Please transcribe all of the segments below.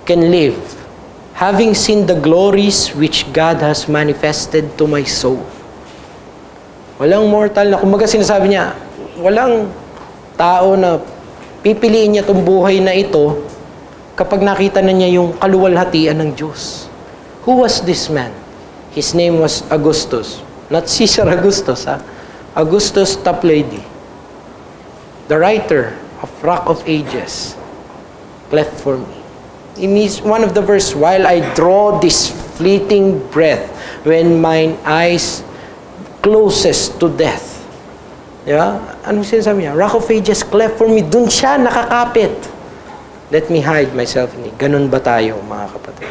can live, having seen the glories which God has manifested to my soul. Walang mortal na, kumbaga sinasabi niya, walang tao na pipiliin niya itong buhay na ito kapag nakita na niya yung kaluwalhatian ng Diyos. Who was this man? His name was Augustus. Not Caesar Augustus, ha? Augustus Toplady. The writer of Rock of Ages. Cleft for me. In one of the verse, while I draw this fleeting breath, when mine eyes closest to death. Yeah? Anong sinasabi niya? Rock of Ages, cleft for me. Dun siya nakakapit. Let me hide myself in it. Ganun ba tayo, mga kapatid?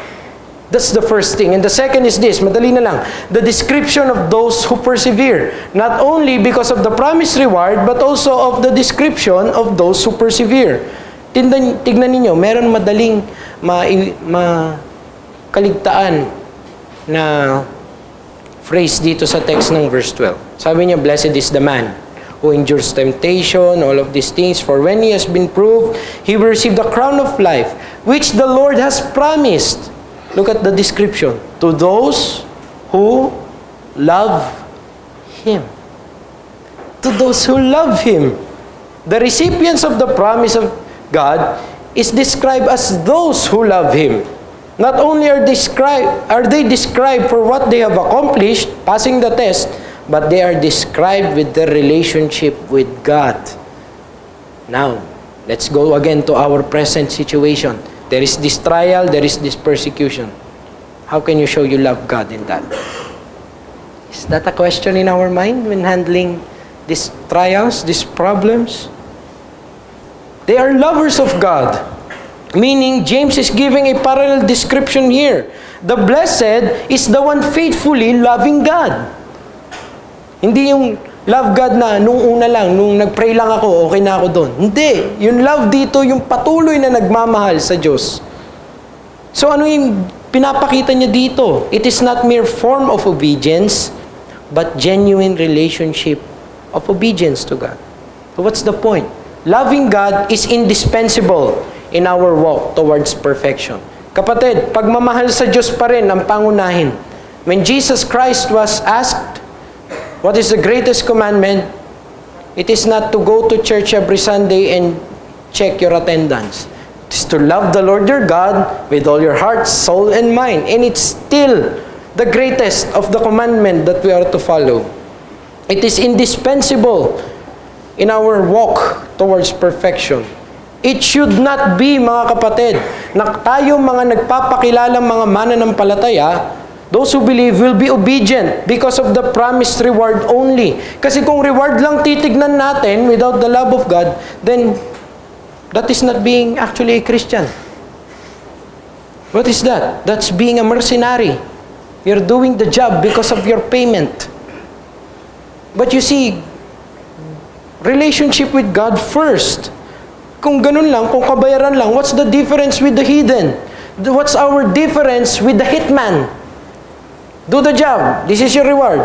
That's the first thing. And the second is this, madali na lang. The description of those who persevere. Not only because of the promised reward, but also of the description of those who persevere. Tignan ninyo, meron madaling kaligtaan na phrase dito sa text ng verse 12. Sabi niya, blessed is the man who endures temptation, all of these things. For when he has been proved, he will receive the crown of life, which the Lord has promised. Look at the description. To those who love Him. To those who love Him. The recipients of the promise of God is described as those who love Him. Not only are they described for what they have accomplished, passing the test, but they are described with their relationship with God. Now, let's go again to our present situation. There is this trial, there is this persecution. How can you show you love God in that? Is that a question in our mind when handling these trials, these problems? They are lovers of God. Meaning, James is giving a parallel description here. The blessed is the one faithfully loving God. Hindi yung love God na nung una lang, nung nag-pray lang ako, okay na ako doon. Hindi. Yung love dito, yung patuloy na nagmamahal sa Diyos. So ano yung pinapakita niya dito? It is not mere form of obedience, but genuine relationship of obedience to God. So what's the point? Loving God is indispensable in our walk towards perfection. Kapatid, pagmamahal sa Diyos pa rin ang pangunahin. When Jesus Christ was asked, what is the greatest commandment? It is not to go to church every Sunday and check your attendance. It is to love the Lord your God with all your heart, soul, and mind. And it's still the greatest of the commandment that we are to follow. It is indispensable in our walk towards perfection. It should not be, mga kapatid, na tayo mga nagpapakilalang mga mananampalataya, those who believe will be obedient because of the promised reward only. Kasi kung reward lang titignan natin without the love of God, then that is not being actually a Christian. What is that? That's being a mercenary. You're doing the job because of your payment. But you see, relationship with God first. Kung ganun lang, kung kabayaran lang, what's the difference with the heathen? What's our difference with the hitman? Do the job. This is your reward.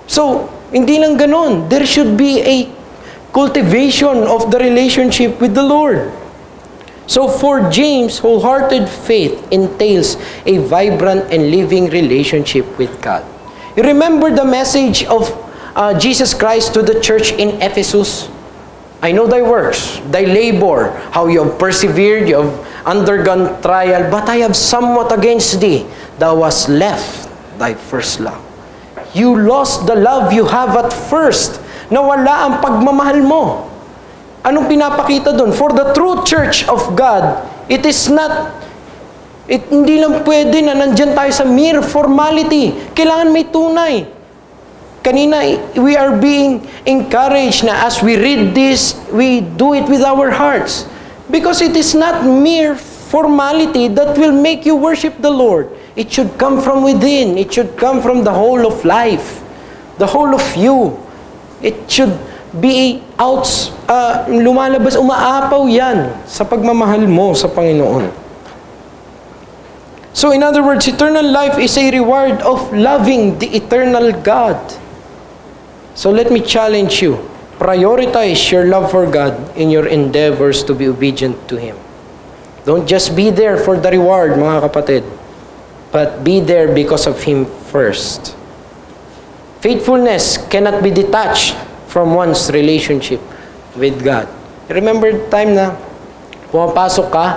So, hindi lang ganun. There should be a cultivation of the relationship with the Lord. So, for James, wholehearted faith entails a vibrant and living relationship with God. You remember the message of Jesus Christ to the church in Ephesus? I know thy works, thy labor, how you have persevered, you have undergone trial, but I have somewhat against thee. Thou hast left thy first love. You lost the love you have at first. Nawala ang pagmamahal mo. Anong pinapakita doon? For the true church of God, it is not, hindi lang pwede na nandyan tayo sa mere formality. Kailangan may tunay. Kanina, we are being encouraged na as we read this, we do it with our hearts. Because it is not mere formality that will make you worship the Lord. It should come from within. It should come from the whole of life. The whole of you. It should be out, lumalabas, umaapaw yan sa pagmamahal mo sa Panginoon. So in other words, eternal life is a reward of loving the eternal God. So let me challenge you. Prioritize your love for God in your endeavors to be obedient to Him. Don't just be there for the reward, mga kapatid, but be there because of Him first. Faithfulness cannot be detached from one's relationship with God. Remember the time na pumapasok ka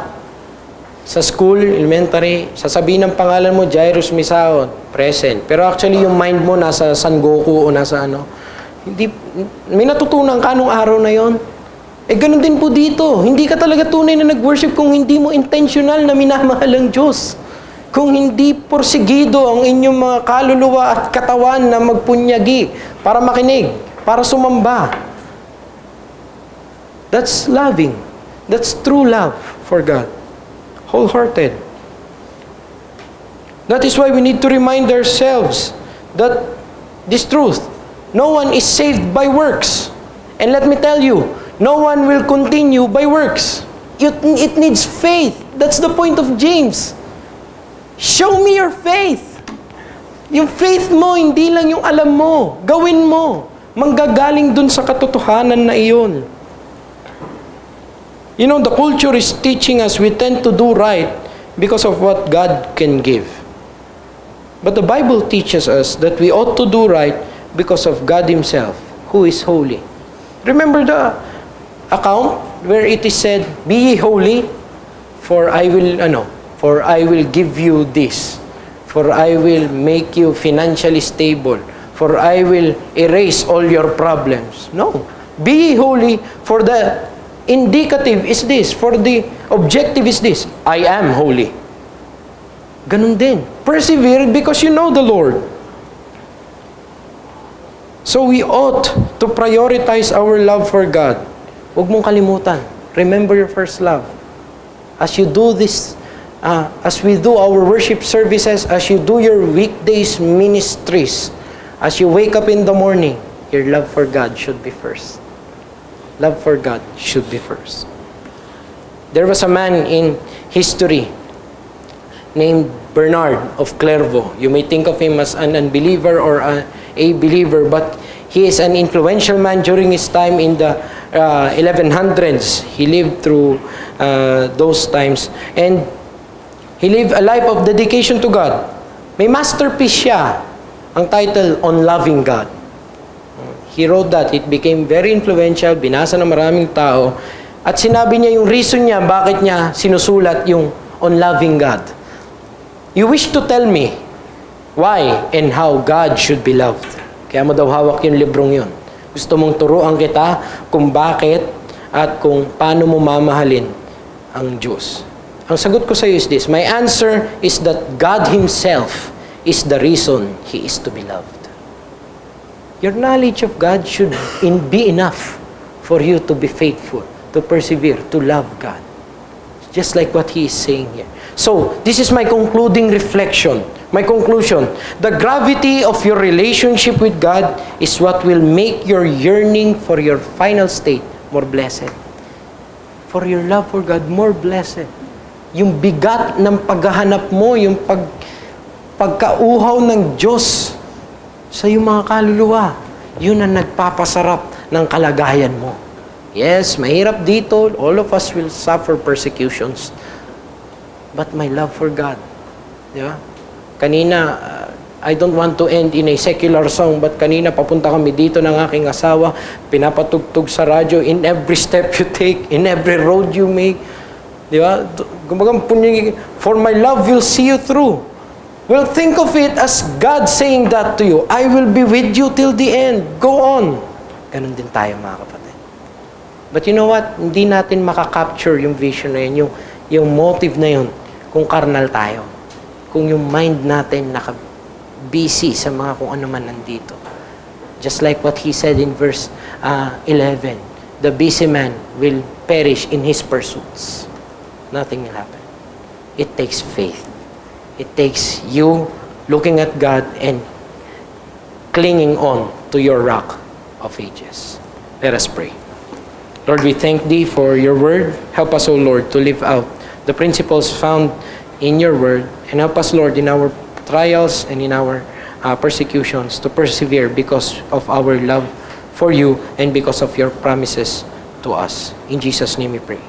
sa school, elementary, sasabihin ng pangalan mo, Jairus Misaon, present. Pero actually, yung mind mo nasa San Goku o nasa ano. Hindi, may natutunan ka nung araw na yon. Ganun din po dito. Hindi ka talaga tunay na nag-worship kung hindi mo intentional na minamahal ang Diyos. Kung hindi porsigido ang inyong mga kaluluwa at katawan na magpunyagi para makinig, para sumamba. That's loving. That's true love for God. Wholehearted. That is why we need to remind ourselves that this truth, no one is saved by works. And let me tell you, no one will continue by works. It needs faith. That's the point of James. Show me your faith. Yung faith mo, hindi lang yung alam mo. Gawin mo. Manggagaling dun sa katotohanan na iyon. You know, the culture is teaching us we tend to do right because of what God can give. But the Bible teaches us that we ought to do right because of God Himself, who is holy. Remember the account where it is said, "Be ye holy, for I will give you this. For I will make you financially stable. For I will erase all your problems." No. Be ye holy, for the indicative is this, for the objective is this, I am holy. Ganun din. Persevere because you know the Lord. So we ought to prioritize our love for God. Huwag mong kalimutan. Remember your first love. As you do this, as we do our worship services, as you do your weekdays ministries, as you wake up in the morning, your love for God should be first. Love for God should be first. There was a man in history named Bernard of Clairvaux. You may think of him as an unbeliever or a believer, but he is an influential man during his time in the 1100s. He lived through those times. And he lived a life of dedication to God. May masterpiece siya. Ang title, On Loving God. He wrote that. It became very influential. Binasa ng maraming tao. At sinabi niya yung reason niya, bakit niya sinusulat yung On Loving God. You wish to tell me why and how God should be loved. Kaya mo daw hawak yung librong yun. Gusto mong turuan kita kung bakit at kung paano mo mamahalin ang Diyos. Ang sagot ko sa iyo is this. My answer is that God Himself is the reason He is to be loved. Your knowledge of God should be enough for you to be faithful, to persevere, to love God. Just like what He is saying here. So, this is my concluding reflection. My conclusion. The gravity of your relationship with God is what will make your yearning for your final state more blessed. For your love for God, more blessed. Yung bigat ng paghahanap mo, yung pagkauhaw ng Diyos sa iyong mga kaluluwa, yun ang nagpapasarap ng kalagayan mo. Yes, mahirap dito. All of us will suffer persecutions. But my love for God. Di ba? Kanina, I don't want to end in a secular song, but kanina papunta kami dito ng aking asawa, pinapatugtog sa radyo, in every step you take, in every road you make. Di ba? For my love will see you through. Well, think of it as God saying that to you. I will be with you till the end. Go on. Ganun din tayo, mga kapatid. But you know what? Hindi natin makakapture yung vision na yun, yung motive na yun, kung carnal tayo. Kung yung mind natin naka-busy sa mga kung ano man nandito. Just like what He said in verse 11. The busy man will perish in his pursuits. Nothing will happen. It takes faith. It takes you looking at God and clinging on to your rock of ages. Let us pray. Lord, we thank Thee for Your word. Help us, O Lord, to live out the principles found in Your word. And help us, Lord, in our trials and in our persecutions to persevere because of our love for You and because of Your promises to us. In Jesus' name we pray.